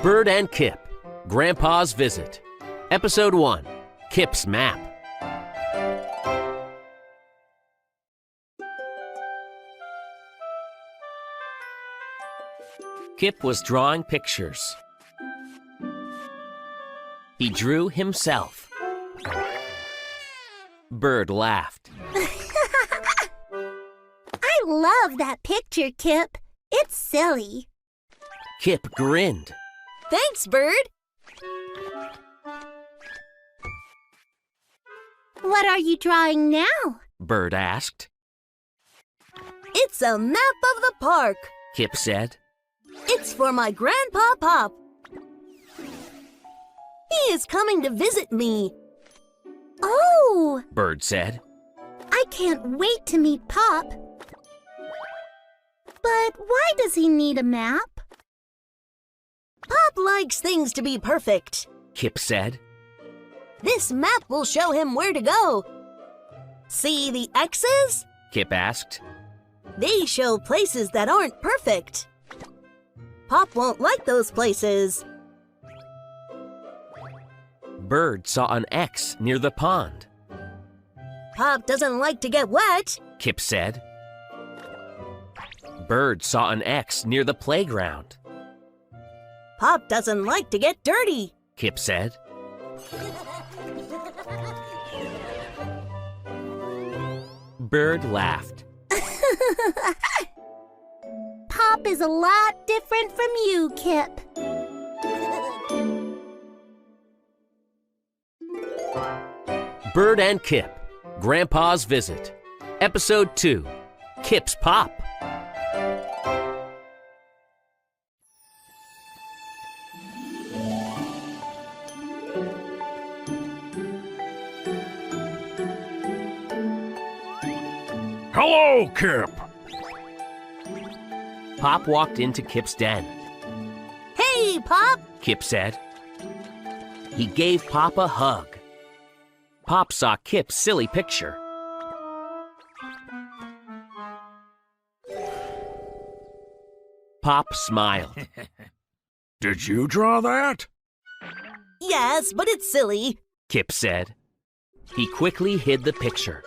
Bird and Kip, Grandpa's Visit. Episode 1, Kip's Map. Kip was drawing pictures. He drew himself. Bird laughed. I love that picture, Kip. It's silly. Kip grinned. Thanks, Bird. What are you drawing now? Bird asked. It's a map of the park. Kip said. It's for my Grandpa Pop. He is coming to visit me. Oh! Bird said. I can't wait to meet Pop. But why does he need a map? Pop likes things to be perfect. Kip said. This map will show him where to go. See the X's? Kip asked. They show places that aren't perfect. Pop won't like those places. Bird saw an X near the pond. Pop doesn't like to get wet. Kip said. Bird saw an X near the playground. Pop doesn't like to get dirty. Kip said. Bird laughed. Pop is a lot different from you, Kip. Bird and Kip, Grandpa's Visit. Episode 2, Kip's Pop. Hello, Kip. Pop walked into Kip's den. Hey, Pop! Kip said. He gave Pop a hug. Pop saw Kip's silly picture. Pop smiled. Did you draw that? Yes, but it's silly. Kip said. He quickly hid the picture.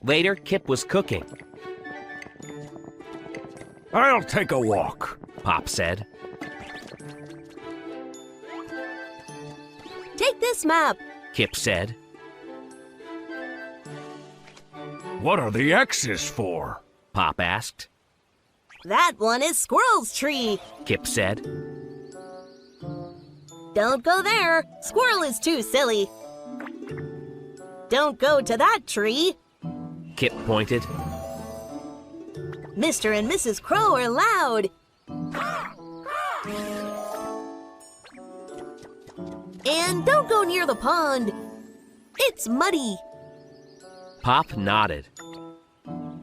Later, Kip was cooking. I'll take a walk. Pop said. Take this map. Kip said. What are the X's for? Pop asked. That one is Squirrel's tree. Kip said. Don't go there. Squirrel is too silly. Don't go to that tree. Kip pointed. Mr. and Mrs. Crow are loud. And don't go near the pond. It's muddy. Pop nodded.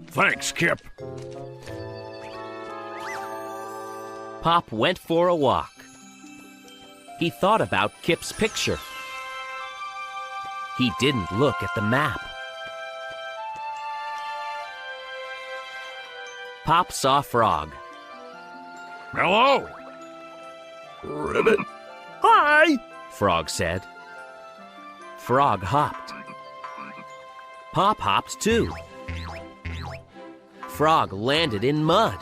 Thanks, Kip. Pop went for a walk. He thought about Kip's picture. He didn't look at the map. Pop saw Frog. Hello. Ribbit. Hi. Frog said. Frog hopped. Pop hopped too. Frog landed in mud.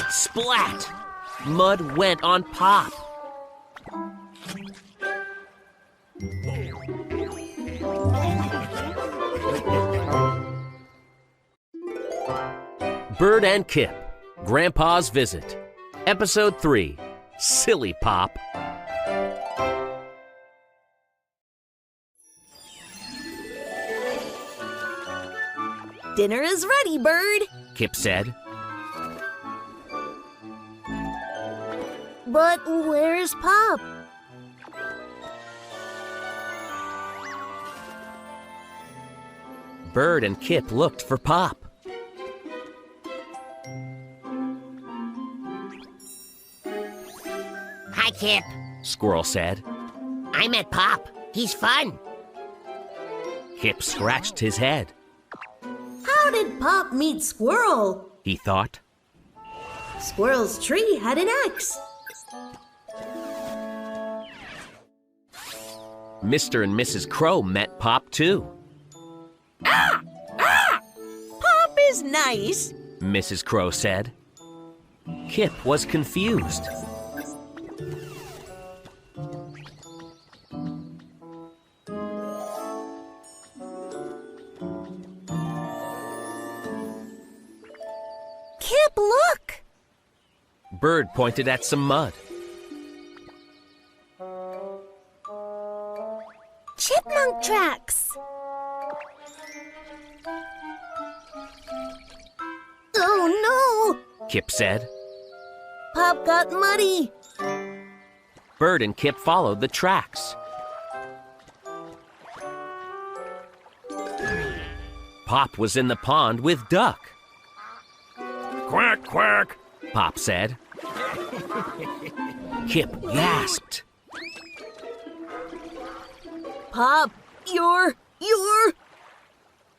Splat! Mud went on Pop. Bird and Kip, Grandpa's Visit. Episode 3, Silly Pop. Dinner is ready, Bird. Kip said. But where's Pop? Bird and Kip looked for Pop. Hi, Kip. Squirrel said. I met Pop. He's fun. Kip scratched his head. How did Pop meet Squirrel? he thought. Squirrel's tree had an axe. Mr. and Mrs. Crow met Pop, too. Pop is nice. Mrs. Crow said. Kip was confused. Kip, look! Bird pointed at some mud. Chipmunk tracks. Oh no! Kip said. Pop got muddy. Bird and Kip followed the tracks. Pop was in the pond with Duck. Quack, quack. Pop said. Kip gasped. Pop, you're...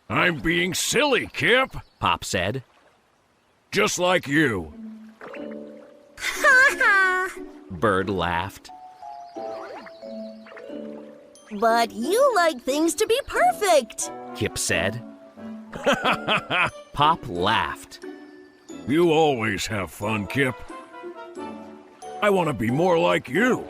I'm being silly, Kip. Pop said. Just like you. Ha ha! Bird laughed. But you like things to be perfect. Kip said. Pop laughed. You always have fun, Kip. I want to be more like you.